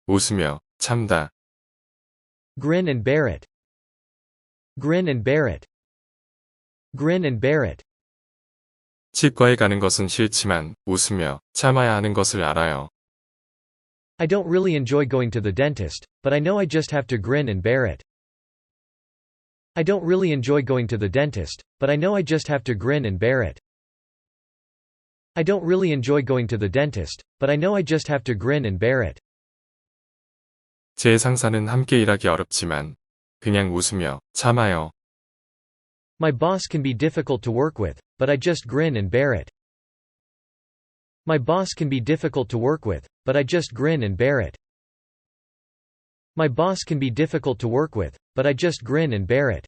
웃으며 참다. Grin and bear it. Grin and bear it. Grin and bear it. 치과에 가는 것은 싫지만 웃으며 참아야 하는 것을 알아요. I don't really enjoy going to the dentist, but I know I just have to grin and bear it. I don't really enjoy going to the dentist, but I know I just have to grin and bear it. I don't really enjoy going to the dentist, but I know I just have to grin and bear it. 제 상사는 함께 일하기 어렵지만 그냥 웃으며 참아요. My boss can be difficult to work with, but I just grin and bear it. My boss can be difficult to work with, but I just grin and bear it. My boss can be difficult to work with, but I just grin and bear it.